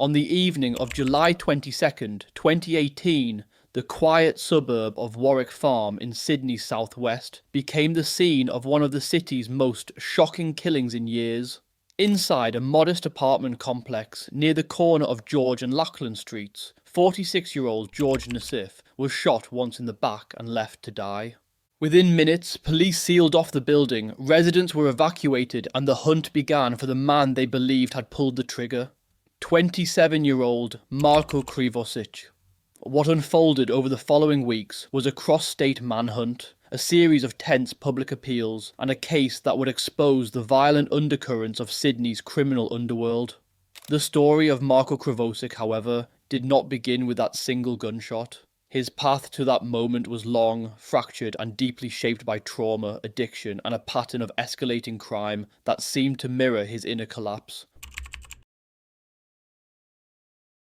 On the evening of July 22nd, 2018, the quiet suburb of Warwick Farm in Sydney's southwest became the scene of one of the city's most shocking killings in years. Inside a modest apartment complex near the corner of George and Lachlan Streets, 46-year-old George Nassif was shot once in the back and left to die. Within minutes, police sealed off the building, residents were evacuated, and the hunt began for the man they believed had pulled the trigger. 27-year-old Marko Krivosic. What unfolded over the following weeks was a cross-state manhunt, a series of tense public appeals, and a case that would expose the violent undercurrents of Sydney's criminal underworld. The story of Marko Krivosic, however, did not begin with that single gunshot. His path to that moment was long, fractured, and deeply shaped by trauma, addiction, and a pattern of escalating crime that seemed to mirror his inner collapse.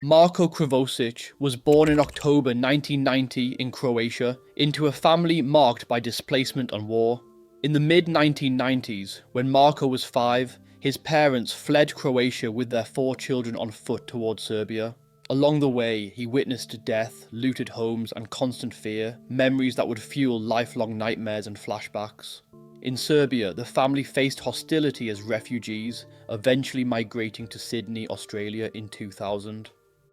Marko Krivosic was born in October 1990 in Croatia into a family marked by displacement and war. In the mid-1990s, when Marko was 5, his parents fled Croatia with their 4 children on foot towards Serbia. Along the way, he witnessed death, looted homes, and constant fear, memories that would fuel lifelong nightmares and flashbacks. In Serbia, the family faced hostility as refugees, eventually migrating to Sydney, Australia in 2000.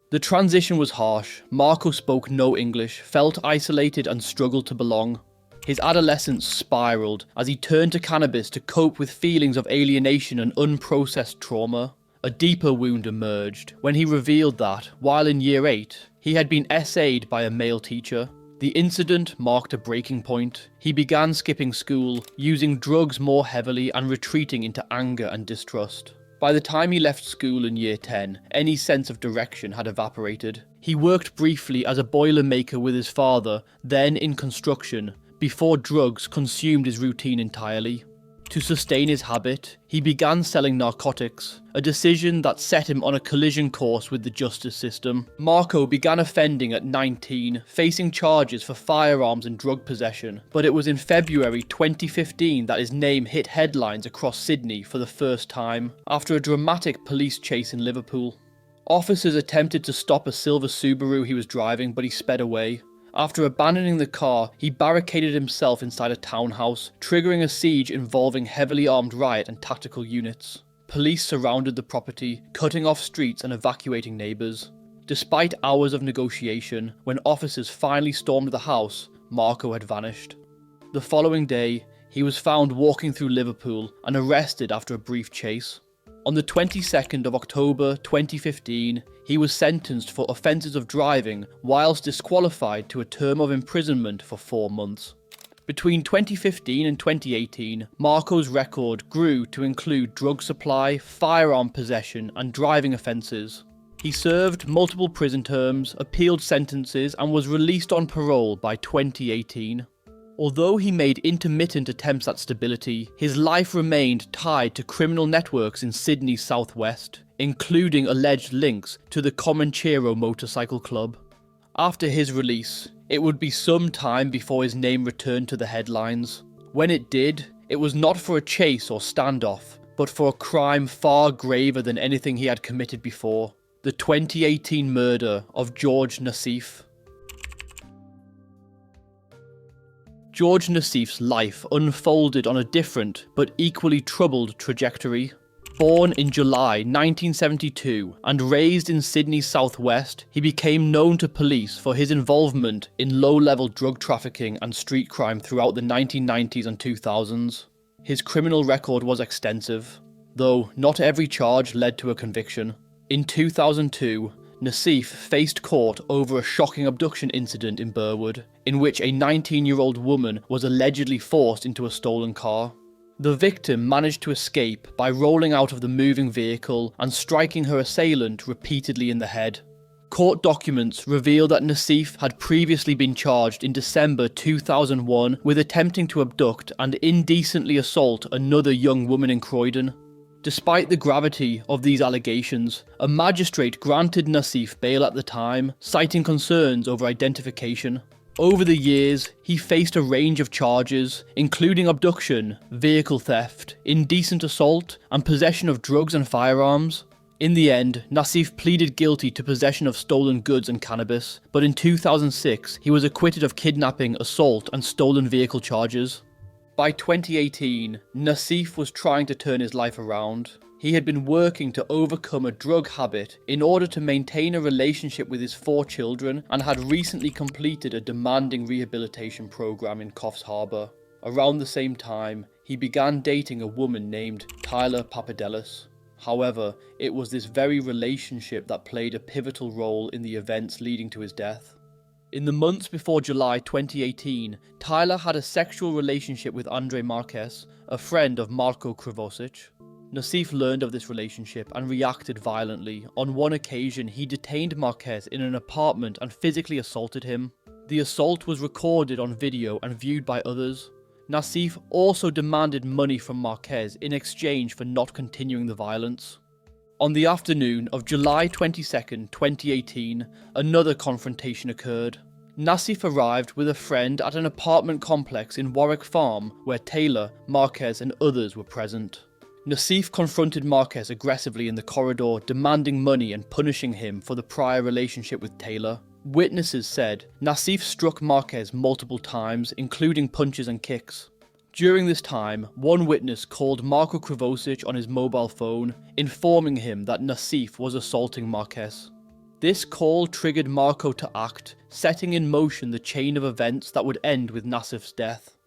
The transition was harsh. Marko spoke no English, felt isolated, and struggled to belong. His adolescence spiraled as he turned to cannabis to cope with feelings of alienation and unprocessed trauma. A deeper wound emerged when he revealed that, while in year 8, he had been essayed by a male teacher. The incident marked a breaking point. He began skipping school, using drugs more heavily, and retreating into anger and distrust. By the time he left school in year 10, any sense of direction had evaporated. He worked briefly as a boilermaker with his father, then in construction, before drugs consumed his routine entirely. To sustain his habit, he began selling narcotics, a decision that set him on a collision course with the justice system. Marko began offending at 19, facing charges for firearms and drug possession, but it was in February 2015 that his name hit headlines across Sydney for the first time, after a dramatic police chase in Liverpool. Officers attempted to stop a silver Subaru he was driving, but he sped away. After abandoning the car, he barricaded himself inside a townhouse, triggering a siege involving heavily armed riot and tactical units. Police surrounded the property, cutting off streets and evacuating neighbours. Despite hours of negotiation, when officers finally stormed the house, Marko had vanished. The following day, he was found walking through Liverpool and arrested after a brief chase. On the 22nd of October 2015, he was sentenced for offences of driving whilst disqualified to a term of imprisonment for 4 months. Between 2015 and 2018, Marko's record grew to include drug supply, firearm possession, and driving offences. He served multiple prison terms, appealed sentences, and was released on parole by 2018. Although he made intermittent attempts at stability, his life remained tied to criminal networks in Sydney's southwest, including alleged links to the Comanchero motorcycle club. After his release, it would be some time before his name returned to the headlines. When it did, it was not for a chase or standoff, but for a crime far graver than anything he had committed before: the 2018 murder of George Nassif. George Nassif's life unfolded on a different but equally troubled trajectory. Born in July 1972 and raised in Sydney's southwest, he became known to police for his involvement in low-level drug trafficking and street crime throughout the 1990s and 2000s. His criminal record was extensive, though not every charge led to a conviction. In 2002, Nassif faced court over a shocking abduction incident in Burwood, in which a 19-year-old woman was allegedly forced into a stolen car. The victim managed to escape by rolling out of the moving vehicle and striking her assailant repeatedly in the head. Court documents reveal that Nassif had previously been charged in December 2001 with attempting to abduct and indecently assault another young woman in Croydon. Despite the gravity of these allegations, a magistrate granted Nassif bail at the time, citing concerns over identification. Over the years, he faced a range of charges, including abduction, vehicle theft, indecent assault, and possession of drugs and firearms. In the end, Nassif pleaded guilty to possession of stolen goods and cannabis, but in 2006 he was acquitted of kidnapping, assault and stolen vehicle charges. By 2018, Nassif was trying to turn his life around. He had been working to overcome a drug habit in order to maintain a relationship with his 4 children and had recently completed a demanding rehabilitation program in Coffs Harbour. Around the same time, he began dating a woman named Tyler Papadelis. However, it was this very relationship that played a pivotal role in the events leading to his death. In the months before July 2018, Tyler had a sexual relationship with Andre Marquez, a friend of Marko Krivosic. Nassif learned of this relationship and reacted violently. On one occasion, he detained Marquez in an apartment and physically assaulted him. The assault was recorded on video and viewed by others. Nassif also demanded money from Marquez in exchange for not continuing the violence. On the afternoon of July 22, 2018, another confrontation occurred. Nassif arrived with a friend at an apartment complex in Warwick Farm where Taylor, Marquez and others were present. Nassif confronted Marquez aggressively in the corridor, demanding money and punishing him for the prior relationship with Taylor. Witnesses said Nassif struck Marquez multiple times, including punches and kicks. During this time, one witness called Marko Krivosic on his mobile phone, informing him that Nassif was assaulting Marquez. This call triggered Marko to act, setting in motion the chain of events that would end with Nassif's death.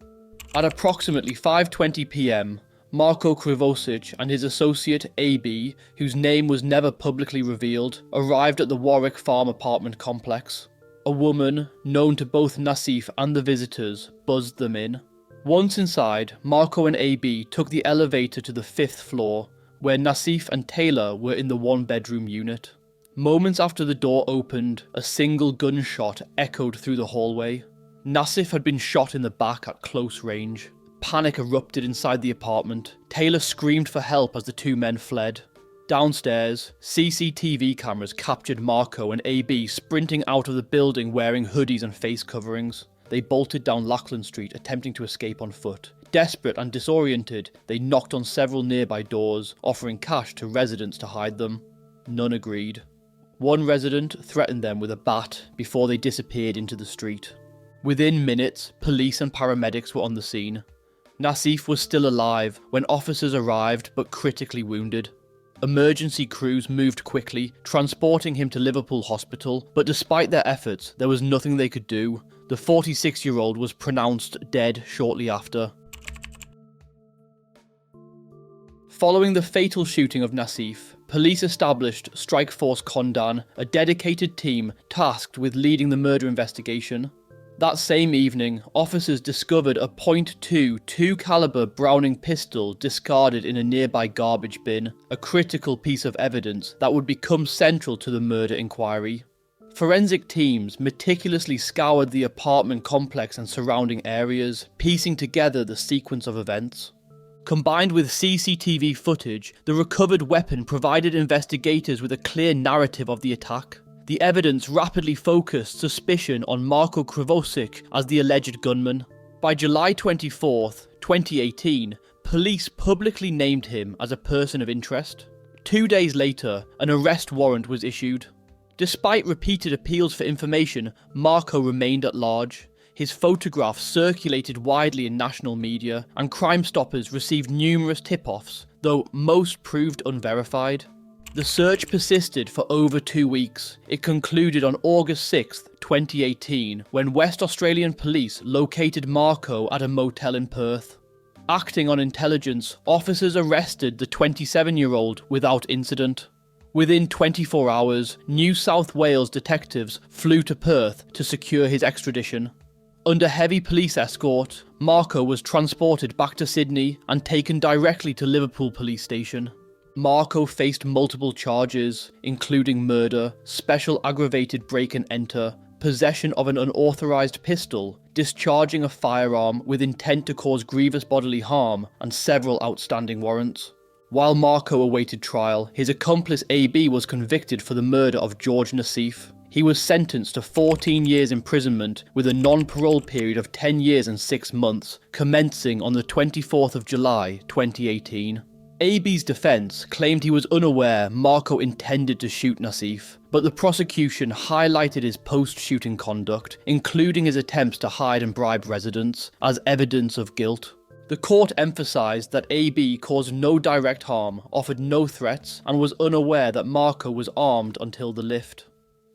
At approximately 5:20 p.m, Marko Krivosic and his associate AB, whose name was never publicly revealed, arrived at the Warwick Farm apartment complex. A woman, known to both Nassif and the visitors, buzzed them in. Once inside, Marko and AB took the elevator to the 5th floor, where Nassif and Taylor were in the 1-bedroom unit. Moments after the door opened, a single gunshot echoed through the hallway. Nassif had been shot in the back at close range. Panic erupted inside the apartment. Taylor screamed for help as the 2 men fled. Downstairs, CCTV cameras captured Marko and AB sprinting out of the building wearing hoodies and face coverings. They bolted down Lackland Street, attempting to escape on foot. Desperate and disoriented, they knocked on several nearby doors, offering cash to residents to hide them. None agreed. One resident threatened them with a bat before they disappeared into the street. Within minutes, police and paramedics were on the scene. Nassif was still alive when officers arrived, but critically wounded. Emergency crews moved quickly, transporting him to Liverpool Hospital, but despite their efforts, there was nothing they could do. The 46-year-old was pronounced dead shortly after. Following the fatal shooting of Nassif, police established Strike Force Kondan, a dedicated team tasked with leading the murder investigation. That same evening, officers discovered a .22 2-caliber Browning pistol discarded in a nearby garbage bin, a critical piece of evidence that would become central to the murder inquiry. Forensic teams meticulously scoured the apartment complex and surrounding areas, piecing together the sequence of events. Combined with CCTV footage, the recovered weapon provided investigators with a clear narrative of the attack. The evidence rapidly focused suspicion on Marko Krivosic as the alleged gunman. By July 24, 2018, police publicly named him as a person of interest. 2 days later, an arrest warrant was issued. Despite repeated appeals for information, Marko remained at large. His photograph circulated widely in national media, and Crime Stoppers received numerous tip-offs, though most proved unverified. The search persisted for over 2 weeks. It concluded on August 6, 2018, when West Australian police located Marko at a motel in Perth. Acting on intelligence, officers arrested the 27-year-old without incident. Within 24 hours, New South Wales detectives flew to Perth to secure his extradition. Under heavy police escort, Marko was transported back to Sydney and taken directly to Liverpool Police Station. Marko faced multiple charges, including murder, special aggravated break and enter, possession of an unauthorised pistol, discharging a firearm with intent to cause grievous bodily harm, and several outstanding warrants. While Marko awaited trial, his accomplice AB was convicted for the murder of George Nassif. He was sentenced to 14 years imprisonment with a non-parole period of 10 years and 6 months, commencing on the 24th of July 2018. AB's defense claimed he was unaware Marko intended to shoot Nassif, but the prosecution highlighted his post-shooting conduct, including his attempts to hide and bribe residents, as evidence of guilt. The court emphasised that AB caused no direct harm, offered no threats, and was unaware that Marko was armed until the lift.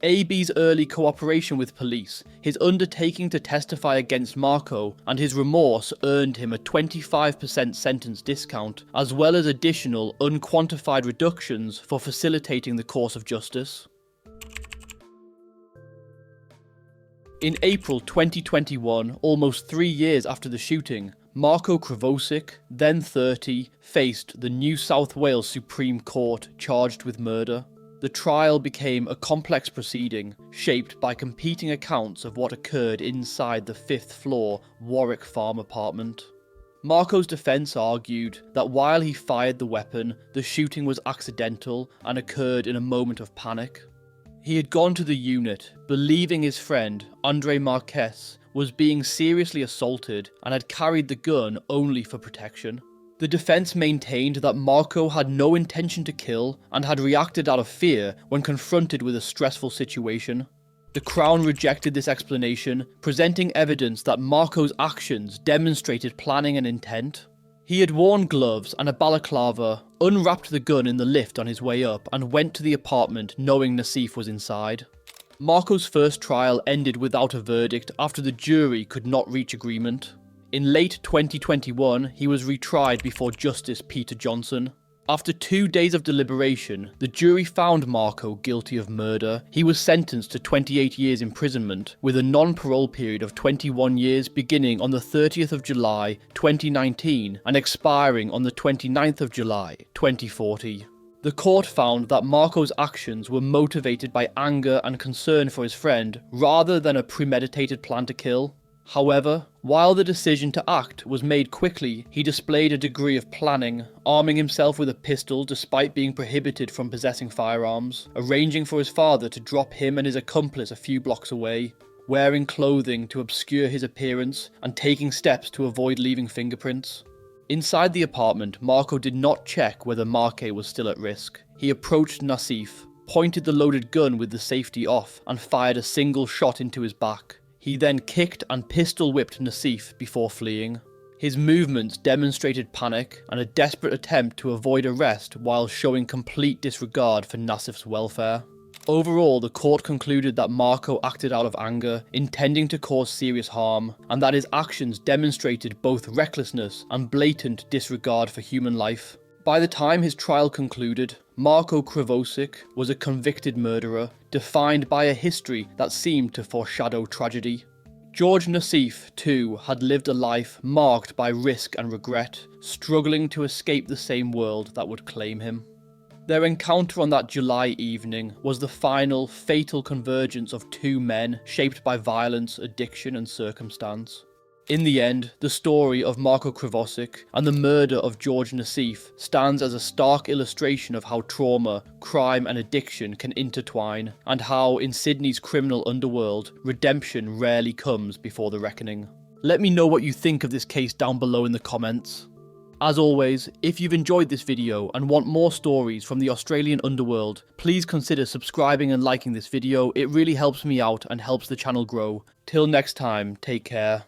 AB's early cooperation with police, his undertaking to testify against Marko, and his remorse earned him a 25% sentence discount, as well as additional unquantified reductions for facilitating the course of justice. In April 2021, almost 3 years after the shooting, Marko Krivosic, then 30, faced the New South Wales Supreme Court charged with murder. The trial became a complex proceeding, shaped by competing accounts of what occurred inside the 5th floor Warwick Farm apartment. Marko's defence argued that while he fired the weapon, the shooting was accidental and occurred in a moment of panic. He had gone to the unit, believing his friend, Andre Marquez, was being seriously assaulted and had carried the gun only for protection. The defence maintained that Marko had no intention to kill and had reacted out of fear when confronted with a stressful situation. The Crown rejected this explanation, presenting evidence that Marko's actions demonstrated planning and intent. He had worn gloves and a balaclava, unwrapped the gun in the lift on his way up, and went to the apartment knowing Nassif was inside. Marko's first trial ended without a verdict after the jury could not reach agreement. In late 2021, he was retried before Justice Peter Johnson. After 2 days of deliberation, the jury found Marko guilty of murder. He was sentenced to 28 years imprisonment, with a non-parole period of 21 years beginning on the 30th of July 2019 and expiring on the 29th of July 2040. The court found that Marko's actions were motivated by anger and concern for his friend, rather than a premeditated plan to kill. However, while the decision to act was made quickly, he displayed a degree of planning, arming himself with a pistol despite being prohibited from possessing firearms, arranging for his father to drop him and his accomplice a few blocks away, wearing clothing to obscure his appearance, and taking steps to avoid leaving fingerprints. Inside the apartment, Marko did not check whether Marke was still at risk. He approached Nassif, pointed the loaded gun with the safety off, and fired a single shot into his back. He then kicked and pistol-whipped Nassif before fleeing. His movements demonstrated panic and a desperate attempt to avoid arrest while showing complete disregard for Nassif's welfare. Overall, the court concluded that Marko acted out of anger, intending to cause serious harm, and that his actions demonstrated both recklessness and blatant disregard for human life. By the time his trial concluded, Marko Krivosic was a convicted murderer, defined by a history that seemed to foreshadow tragedy. George Nassif, too, had lived a life marked by risk and regret, struggling to escape the same world that would claim him. Their encounter on that July evening was the final, fatal convergence of two men shaped by violence, addiction and circumstance. In the end, the story of Marko Krivosic and the murder of George Nassif stands as a stark illustration of how trauma, crime and addiction can intertwine, and how, in Sydney's criminal underworld, redemption rarely comes before the reckoning. Let me know what you think of this case down below in the comments. As always, if you've enjoyed this video and want more stories from the Australian underworld, please consider subscribing and liking this video. It really helps me out and helps the channel grow. Till next time, take care.